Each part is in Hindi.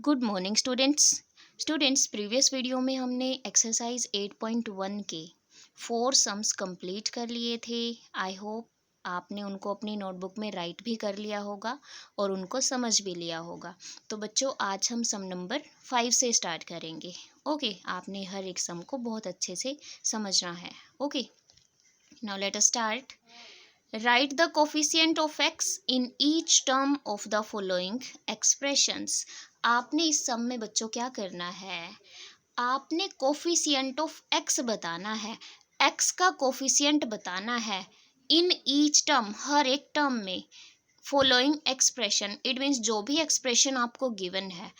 Good morning students previous video में हमने एक्सरसाइज 8.1 के 4 सम्स कंप्लीट कर लिए थे। आई होप आपने उनको अपनी नोटबुक में राइट भी कर लिया होगा और उनको समझ भी लिया होगा। तो बच्चों आज हम सम नंबर 5 से स्टार्ट करेंगे। ओके, आपने हर एक सम को बहुत अच्छे से समझना है। Okay, now let us start. Write the coefficient of x in each term of the following expressions। आपने इस सम में बच्चों क्या करना है, आपने कोफिशिएंट ऑफ x बताना है, x का कोफिशिएंट बताना है इन ईच टर्म, हर एक टर्म में। फॉलोइंग एक्सप्रेशन इट मीन्स जो भी एक्सप्रेशन आपको गिवन है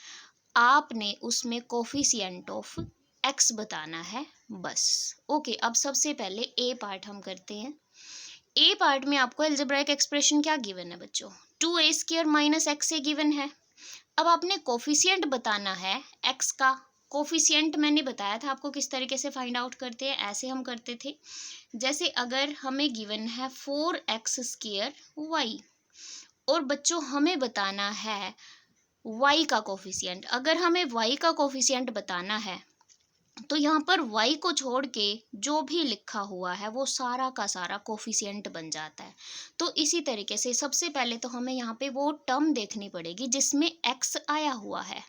आपने उसमें कोफिशिएंट ऑफ x बताना है बस। ओके, अब सबसे पहले ए पार्ट हम करते हैं। ए पार्ट में आपको अलजेब्राइक एक्सप्रेशन क्या गिवन है बच्चों, 2a² माइनस एक्स ए गिवन है। अब आपने कोफिशिएंट बताना है एक्स का। कोफिशिएंट मैंने बताया था आपको किस तरीके से फाइंड आउट करते हैं, ऐसे हम करते थे। जैसे अगर हमें गिवन है 4x² y और बच्चों हमें बताना है y का कोफिशिएंट। अगर हमें y का कोफिशिएंट बताना है तो यहाँ पर y को छोड़ के जो भी लिखा हुआ है वो सारा का सारा कोफिशिएंट बन जाता है। तो इसी तरीके से सबसे पहले तो हमें यहाँ पे वो टर्म देखनी पड़ेगी जिसमें x आया हुआ है।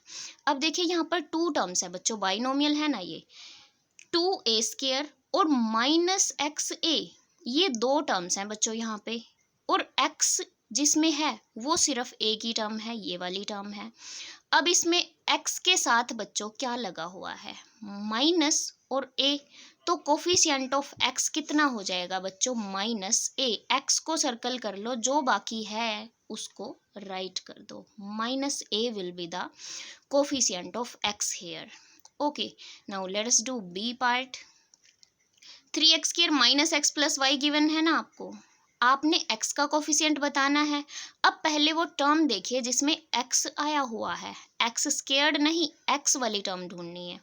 अब देखिए यहाँ पर 2 टर्म्स है बच्चों, बाइनोमियल है ना, ये 2a² और -xa, ये 2 टर्म्स हैं बच्चों यहाँ पे। और x जिसमें है वो सिर्फ एक ही टर्म है, ये वाली टर्म है। अब इसमें x के साथ बच्चों क्या लगा हुआ है, माइनस और a, तो कोफिशिएंट ऑफ x कितना हो जाएगा बच्चों, -a। x को सर्कल कर लो, जो बाकी है उसको राइट कर दो। -a will be the coefficient of x here. Okay, now let us do b part. 3x² minus x plus y given है ना आपको, आपने x का कोफिशिएंट बताना है। अब पहले वो टर्म देखिए जिसमें x आया हुआ है, x² नहीं, x वाली टर्म ढूंढनी है।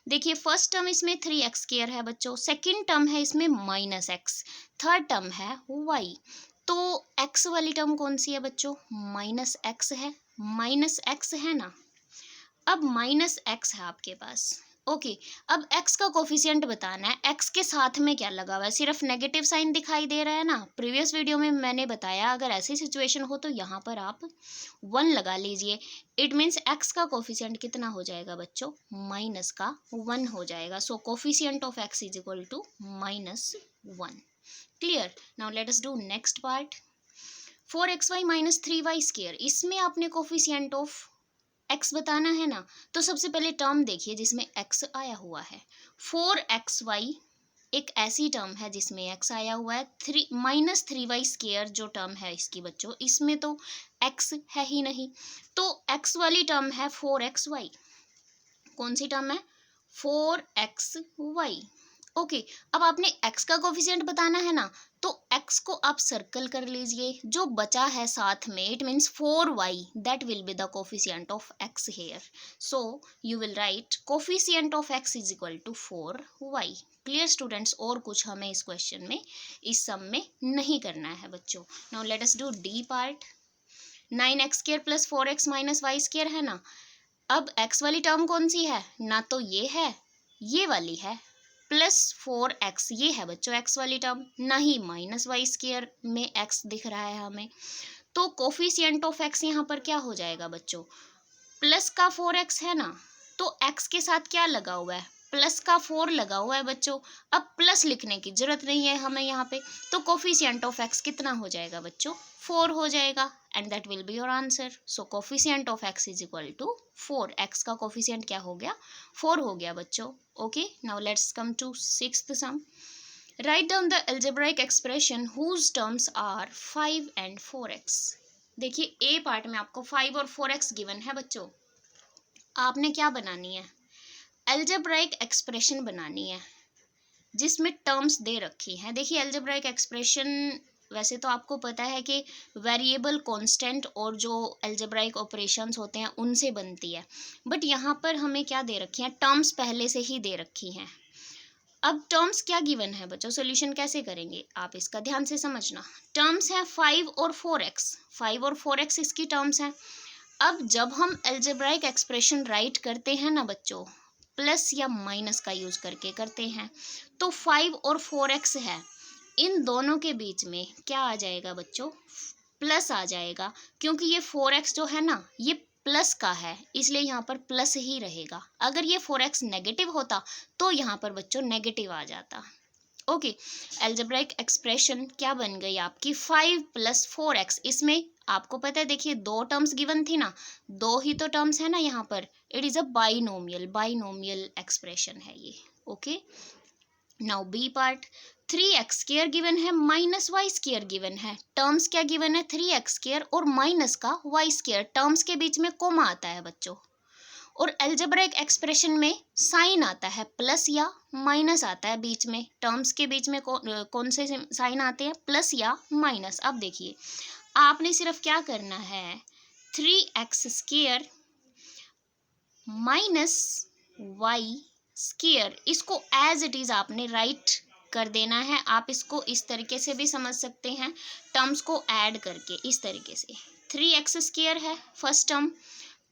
देखिए फर्स्ट टर्म इसमें 3x² है बच्चों, सेकंड टर्म है इसमें -x, थर्ड टर्म है y। तो x वाली टर्म कौन सी है बच्चों, -x है, -x है ना। अब -x है आपके पास। ओके, अब x का कोफिशिएंट बताना है। x के साथ में क्या लगा हुआ है, सिर्फ नेगेटिव साइन दिखाई दे रहा है ना। प्रीवियस वीडियो में मैंने बताया अगर ऐसी सिचुएशन हो तो यहाँ पर आप 1 लगा लीजिए। इट मीन्स x का कोफिशिएंट कितना हो जाएगा बच्चों, -1 हो जाएगा। So coefficient of x is equal to -1। Clear. Now let us do next part. 4xy minus 3y², इसमें आपने कोफिशिएंट ऑफ x बताना है ना। तो सबसे पहले टर्म देखिए जिसमें x आया हुआ है। 4xy एक ऐसी टर्म है जिसमें x आया हुआ है। -3y² जो टर्म है इसकी बच्चों, इसमें तो x है ही नहीं, तो x वाली टर्म है 4xy। कौन सी टर्म है, 4xy। ओके, अब आपने x का कोफिशिएंट बताना है ना, तो x को आप सर्कल कर लीजिए, जो बचा है साथ में it means 4y, that will be the coefficient of x here. So you will write coefficient of x is equal to 4y। Clear students, और कुछ हमें इस क्वेश्चन में, इस सम में नहीं करना है बच्चों। Now let us do D part. 9x² plus 4x minus y² है ना। अब x वाली टर्म कौन सी है, ना तो ये है, ये वाली है, प्लस 4x ये है बच्चों x वाली टर्म, ना ही -y² में x दिख रहा है हमें। तो कोफिशिएंट ऑफ x यहाँ पर क्या हो जाएगा बच्चों, प्लस का 4x है ना, तो x के साथ क्या लगा हुआ है, प्लस का 4 लगा हुआ है बच्चों। अब प्लस लिखने की जरूरत नहीं है हमें यहाँ पे, तो कोफिशिएंट ऑफ x कितना हो जाएगा बच्चों, 4 हो जाएगा, and that will be your answer. So coefficient of x is equal to 4। x का कोफिशिएंट क्या हो गया, 4 हो गया बच्चों। Okay, now let's come to 6th sum. Write down the algebraic expression whose terms are 5 and 4x। देखिए ए पार्ट में आपको 5 और 4x गिवन है बच्चों, आपने क्या बनानी है, अलजेब्राइक एक्सप्रेशन बनानी है जिसमें टर्म्स दे रखी हैं। देखिए अलजेब्राइक एक्सप्रेशन वैसे तो आपको पता है कि वेरिएबल, कांस्टेंट और जो अलजेब्राइक ऑपरेशंस होते हैं उनसे बनती है, बट यहाँ पर हमें क्या दे रखी हैं, टर्म्स पहले से ही दे रखी हैं। अब टर्म्स क्या गिवन है बच्चों, सॉल्यूशन कैसे करेंगे आप इसका ध्यान से समझना। टर्म्स हैं 5 और 4x, 5 और 4x इसकी टर्म्स हैं। अब जब हम अलजेब्राइक एक्सप्रेशन राइट करते हैं ना बच्चों, प्लस या माइनस का यूज करके करते हैं, तो 5 और 4x है, इन दोनों के बीच में क्या आ जाएगा बच्चों, प्लस आ जाएगा, क्योंकि ये 4x जो है ना ये प्लस का है, इसलिए यहाँ पर प्लस ही रहेगा। अगर ये 4x नेगेटिव होता तो यहाँ पर बच्चों नेगेटिव आ जाता। ओके, अलजेब्राइक एक्सप्रेशन क्या बन गई आपकी, 5 + 4x। इसमें आपको पता है, देखिए दो टर्म्स गिवन थी ना, दो ही तो टर्म्स है ना यहाँ पर, it is a binomial expression है ये। Okay, now B part, 3x² given है, -y² गिवन है। टर्म्स क्या गिवन है, 3x² और माइनस का y²। टर्म्स के बीच में कोमा आता है बच्चों, और अलजेब्राइक एक्सप्रेशन में साइन आता है, प्लस या माइनस आता है बीच में। टर्म्स के बीच में कौन से साइन आते हैं, प्लस या माइनस। अब देखिए, आपने सिर्फ क्या करना है, 3x² -y², इसको एज इट इज आपने राइट कर देना है। आप इसको इस तरीके से भी समझ सकते हैं, टर्म्स को ऐड करके इस तरीके से। 3x² है फर्स्ट टर्म,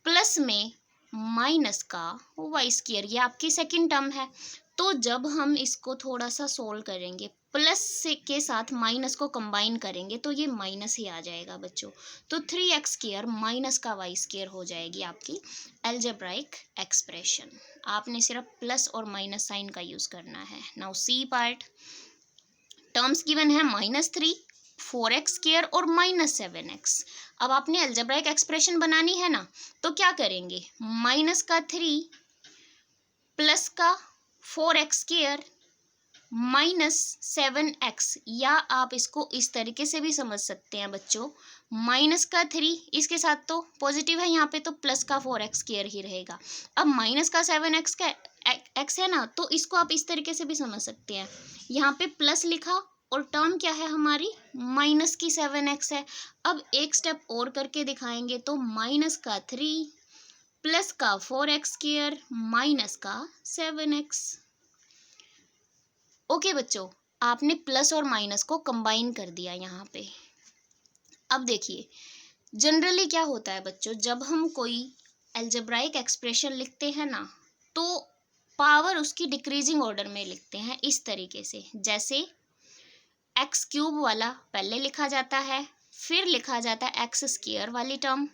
प्लस में माइनस का y², ये आपकी सेकंड टर्म है। तो जब हम इसको थोड़ा सा सोल्व करेंगे, प्लस से के साथ माइनस को कंबाइन करेंगे तो ये माइनस ही आ जाएगा बच्चों। तो 3x² माइनस का y² हो जाएगी आपकी अलजेब्राइक एक्सप्रेशन। आपने सिर्फ प्लस और माइनस साइन का यूज करना है। Now C part, terms given है -3, 4x² और -7x। अब आपने अलजेब्राइक एक्सप्रेशन बनानी है ना, तो क्या करेंगे, -3 प्लस का 4x² -7x, या आप इसको इस तरीके से भी समझ सकते हैं बच्चों, -3 इसके साथ तो पॉजिटिव है, यहाँ पे तो प्लस का 4x² ही रहेगा। अब माइनस का 7x का x है ना, तो इसको आप इस तरीके से भी समझ सकते हैं, यहाँ पे प्लस लिखा और टर्म क्या है हमारी, माइनस की 7x है। अब एक स्टेप और करके दिखाएंगे, तो -3 प्लस का 4x² माइनस का 7x। ओके बच्चों, आपने प्लस और माइनस को कंबाइन कर दिया यहाँ पे। अब देखिए, जनरली क्या होता है बच्चों, जब हम कोई अलजेब्राइक एक्सप्रेशन लिखते हैं ना, तो पावर उसकी डिक्रीजिंग ऑर्डर में लिखते हैं इस तरीके से, जैसे x³ वाला पहले लिखा जाता है, फिर लिखा जाता है x² वाली टर्म,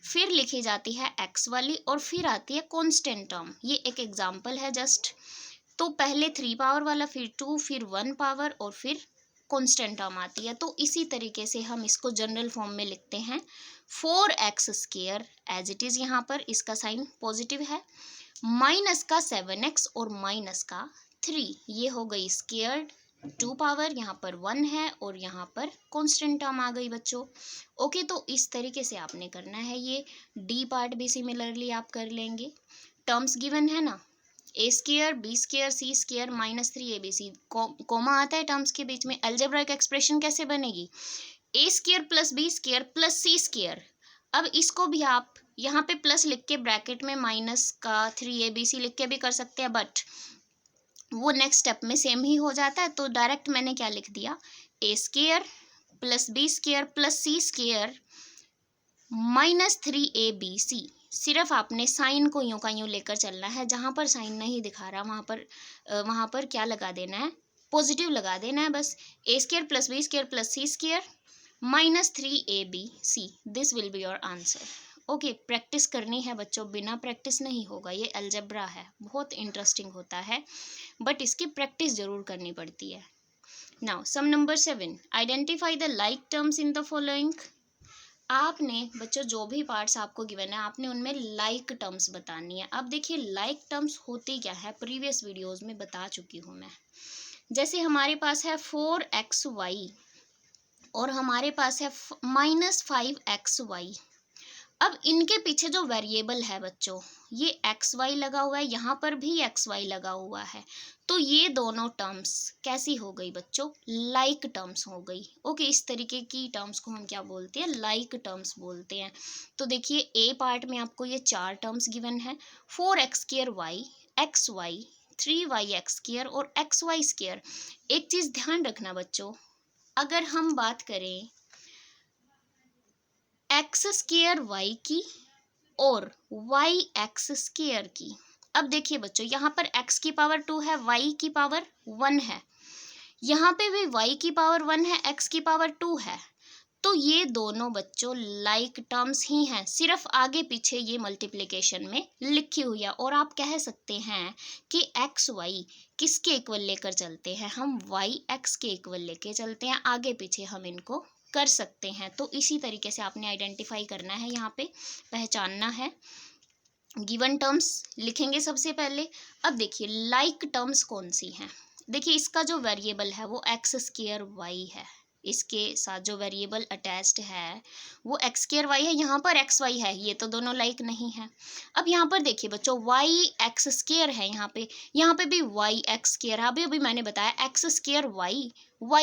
फिर लिखी जाती है x वाली, और फिर आती है कांस्टेंट टर्म। ये एक एग्जांपल है जस्ट। तो पहले 3 पावर वाला, फिर 2, फिर 1 पावर, और फिर कांस्टेंट टर्म आती है। तो इसी तरीके से हम इसको जनरल फॉर्म में लिखते हैं, 4x² एज इट इज, यहाँ पर इसका साइन पॉजिटिव है, माइनस का 7x और माइनस का 3, ये हो गई स्क्वायर्ड 2 पावर, यहाँ पर 1 है और यहाँ पर कांस्टेंट टर्म आ गई बच्चों। ओके, तो इस तरीके से आपने करना है। ये डी पार्ट भी सिमिलरली आप कर लेंगे। टर्म्स गिवन है ना, a² b² c² -3 abc, coma आता है टर्म्स के बीच में। अलजेब्राइक एक्सप्रेशन कैसे बनेगी, a² + b² + c²। अब इसको भी आप यहाँ पे प्लस लिख के ब्रैकेट में माइनस का 3 abc लिख के भी कर सकते हैं, बट वो नेक्स्ट स्टेप में सेम ही हो जाता है। तो डायरेक्ट मैंने क्या लिख दिया, a² + b² + c² -3 abc। सिर्फ आपने साइन को यूं का यूं लेकर चलना है, जहां पर साइन नहीं दिखा रहा वहां पर क्या लगा देना है, पॉजिटिव लगा देना है बस। a² + b² + c² -3 abc, this will be your answer. Okay, practice करनी है बच्चों, बिना प्रैक्टिस नहीं होगा। ये अलजेब्रा है, बहुत इंटरेस्टिंग होता है, बट इसकी प्रैक्टिस जरूर करनी पड़ती है। Now sum number 7, identify the like terms in the following. आपने बच्चों जो भी पार्ट्स आपको गिवन है, आपने उनमें लाइक टर्म्स बतानी है। अब देखिए, लाइक टर्म्स होती क्या है, प्रीवियस वीडियोस में बता चुकी हूँ मैं। जैसे हमारे पास है 4xy और हमारे पास है -5xy। अब इनके पीछे जो वेरिएबल है बच्चों, ये xy लगा हुआ है, यहाँ पर भी xy लगा हुआ है, तो ये दोनों टर्म्स कैसी हो गई बच्चों, लाइक टर्म्स हो गई। ओके, इस तरीके की टर्म्स को हम क्या बोलते हैं, लाइक टर्म्स बोलते हैं। तो देखिए, ए पार्ट में आपको ये 4 टर्म्स गिवन है, 4x² xy 3yx² और xy²। एक चीज ध्यान रखना बच्चों, अगर हम बात करें x² y की और वाई एक्स स्क्वायर की। अब देखिए बच्चों, यहाँ पर x की पावर 2 है, y की पावर 1 है, यहाँ पे भी y की पावर 1 है, x की पावर 2 है। तो ये दोनों बच्चों लाइक टर्म्स ही हैं, सिर्फ आगे पीछे ये मल्टीप्लिकेशन में लिखी हुई है। और आप कह सकते हैं कि एक्स वाई किसके इक्वल लेकर चलते हैं, हम वाई एक्स के इक्वल लेके चलते हैं, आगे पीछे हम इनको कर सकते हैं। तो इसी तरीके से आपने आइडेंटिफाई करना है, यहाँ पे पहचानना है। गिवन टर्म्स लिखेंगे सबसे पहले। अब देखिए लाइक टर्म्स कौन सी हैं। देखिए इसका जो वेरिएबल है वो एक्स स्क्वायर वाई है, इसके साथ जो वेरिएबल अटैच्ड है वो एक्स स्क्वायर वाई है, यहाँ पर एक्स वाई है, ये तो दोनों लाइक नहीं है। अब यहाँ पर देखिए बच्चों वाई एक्स स्क्वायर है, यहाँ पे भी वाई एक्स स्क्वायर है। अभी अभी मैंने बताया x square y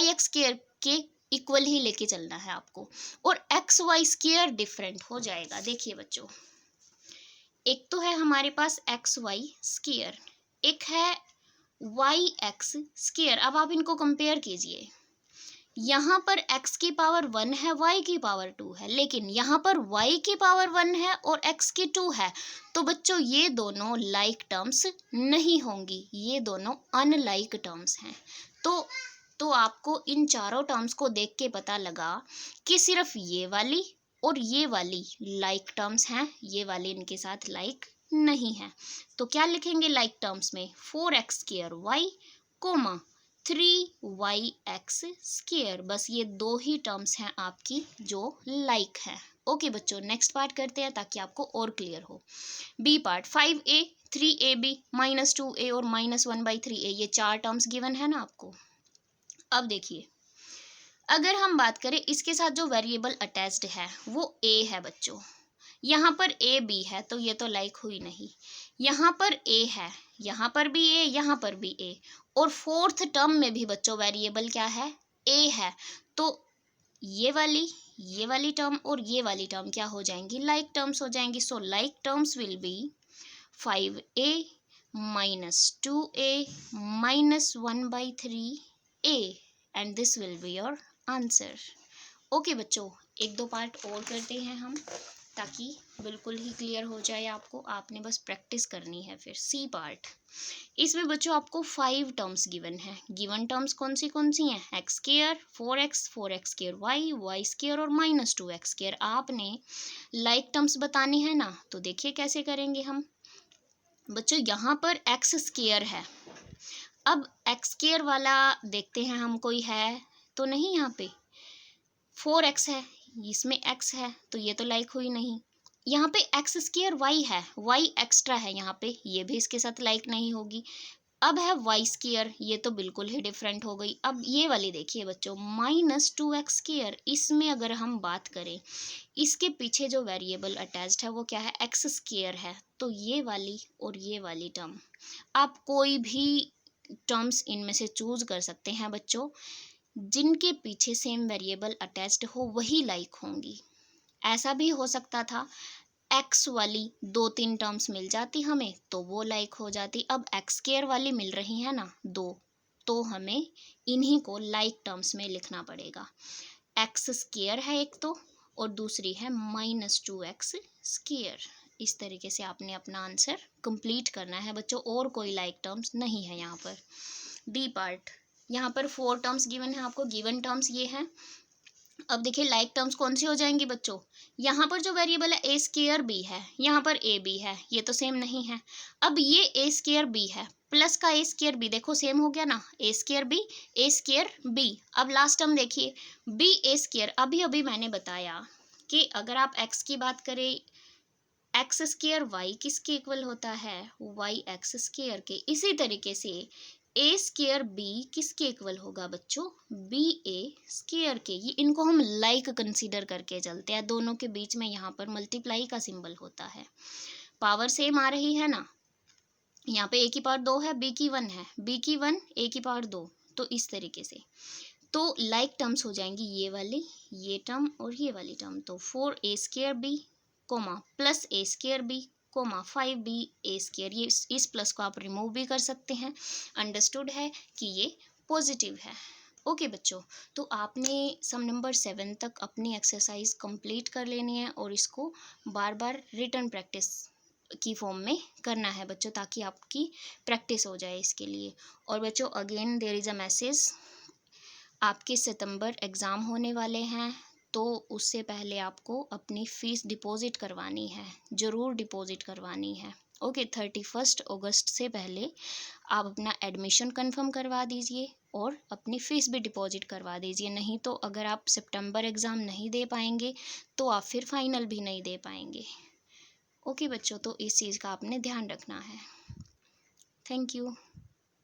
x square के इक्वल ही लेके चलना है आपको, और एक्स वाई स्क्वायर डिफरेंट हो जाएगा। देखिए बच्चों, एक तो है हमारे पास एक्स वाई स्क्वायर, एक है वाई एक्स स्क्वायर। अब आप इनको कंपेयर कीजिए, यहाँ पर x की पावर 1 है, y की पावर 2 है, लेकिन यहाँ पर y की पावर 1 है और x की 2 है। तो बच्चों ये दोनों लाइक टर्म्स नहीं होंगी, ये दोनों अनलाइक टर्म्स हैं। तो आपको इन चारों टर्म्स को देख के पता लगा कि सिर्फ ये वाली और ये वाली लाइक टर्म्स हैं, ये वाली इनके साथ लाइक नहीं है। तो क्या लिखेंगे लाइक टर्म्स में, 4x square y comma 3y x square. बस ये दो ही टर्म्स हैं आपकी जो लाइक है। ओके बच्चों, नेक्स्ट पार्ट करते हैं ताकि आपको और क्लियर हो। B part, 5a 3ab -2a और -1/3a, ये चार टर्म्स गिवन है ना आपको। अब देखिए, अगर हम बात करें इसके साथ जो वेरिएबल अटैच्ड है वो a है बच्चों, यहाँ पर ए बी है तो ये तो लाइक हुई नहीं, यहाँ पर ए है, यहाँ पर भी ए, यहाँ पर भी ए, और फोर्थ टर्म में भी बच्चों वेरिएबल क्या है, ए है। तो ये वाली टर्म और ये वाली टर्म क्या हो जाएंगी, लाइक टर्म्स हो जाएंगी। So like terms will be 5a -2a -1/3a and this will be your answer. Okay बच्चों, एक दो पार्ट और करते हैं हम ताकि बिल्कुल ही क्लियर हो जाए आपको, आपने बस प्रैक्टिस करनी है। फिर सी पार्ट, इसमें बच्चों आपको 5 टर्म्स गिवन है। गिवन टर्म्स कौन सी हैं, x square, 4x square y square और -2x स्क्वायर। आपने लाइक टर्म्स बताने हैं ना, तो देखिए कैसे करेंगे हम बच्चों। यहाँ पर एक्स स्क्वायर है, अब एक्स स्क्वायर वाला देखते हैं हम, कोई है तो नहीं, यहाँ पे 4x है, इसमें x है, तो ये तो लाइक हुई नहीं। यहाँ पे एक्स स्क्वायर वाई है, वाई एक्स्ट्रा है यहाँ पे, ये भी इसके साथ लाइक नहीं होगी। अब है वाई स्क्वायर, ये तो बिल्कुल ही डिफरेंट हो गई। अब ये वाली देखिए बच्चों, -2x स्क्वायर, इसमें अगर हम बात करें, इसके पीछे जो वेरिएबल अटैच्ड है वो क्या है, एक्स स्क्वायर है। तो ये वाली और ये वाली टर्म, आप कोई भी टर्म्स इनमें से चूज कर सकते हैं बच्चों, जिनके पीछे सेम वेरिएबल अटैच्ड हो वही लाइक होंगी। ऐसा भी हो सकता था एक्स वाली 2-3 टर्म्स मिल जाती हमें तो वो लाइक हो जाती। अब एक्स स्क्वायर वाली मिल रही है ना 2, तो हमें इन्हीं को लाइक टर्म्स में लिखना पड़ेगा। एक्स स्क्वायर है एक तो, और दूसरी है -2x स्क्वायर। इस तरीके से आपने अपना आंसर कंप्लीट करना है बच्चों, और कोई लाइक टर्म्स नहीं है यहाँ पर। डी पार्ट, यहाँ पर 4 टर्म्स गिवन है आपको, गिवन टर्म्स ये हैं। अब देखिए लाइक टर्म्स कौन सी हो जाएंगी बच्चों, यहाँ पर जो वेरिएबल है ए स्क्वायर बी है, यहाँ पर ए बी है, ये तो सेम नहीं है। अब ये ए स्क्वायर बी है, प्लस का ए स्क्वायर बी, देखो सेम हो गया ना, ए स्क्वायर बी। अब लास्ट टर्म देखिए, बी ए स्क्वायर, अभी अभी मैंने बताया कि अगर आप एक्स की बात करें, एक्स स्क्वायर वाई किसके इक्वल होता है, वाई एक्स स्क्वायर के। इसी तरीके से ए स्क्वायर बी किसके इक्वल होगा बच्चों, बी ए स्क्वायर के। ये इनको हम लाइक कंसीडर करके चलते हैं, दोनों के बीच में यहाँ पर मल्टीप्लाई का सिंबल होता है। पावर सेम आ रही है ना, यहाँ पे ए की पावर 2 है, बी की 1 है, बी की 1 ए की पावर 2, तो इस तरीके से तो लाइक टर्म्स हो जाएंगी ये वाली, ये टर्म और ये वाली टर्म। तो 4a square b comma plus a square b comma 5b a square, ये इस प्लस को आप रिमूव भी कर सकते हैं। अंडरस्टूड है कि ये पॉजिटिव है। ओके बच्चों, तो आपने सम नंबर 7 तक अपनी एक्सरसाइज कंप्लीट कर लेनी है और इसको बार बार रिटर्न प्रैक्टिस की फॉर्म में करना है बच्चों, ताकि आपकी प्रैक्टिस हो जाए इसके लिए। और बच्चों again there is a message, आपके सितंबर एग्ज़ाम होने वाले हैं, तो उससे पहले आपको अपनी फ़ीस डिपॉज़िट करवानी है, ज़रूर डिपॉज़िट करवानी है। ओके, 31 अगस्त से पहले आप अपना एडमिशन कंफर्म करवा दीजिए और अपनी फ़ीस भी डिपॉज़िट करवा दीजिए। नहीं तो अगर आप सितंबर एग्ज़ाम नहीं दे पाएंगे तो आप फिर फाइनल भी नहीं दे पाएंगे। ओके बच्चों, तो इस चीज़ का आपने ध्यान रखना है। Thank you.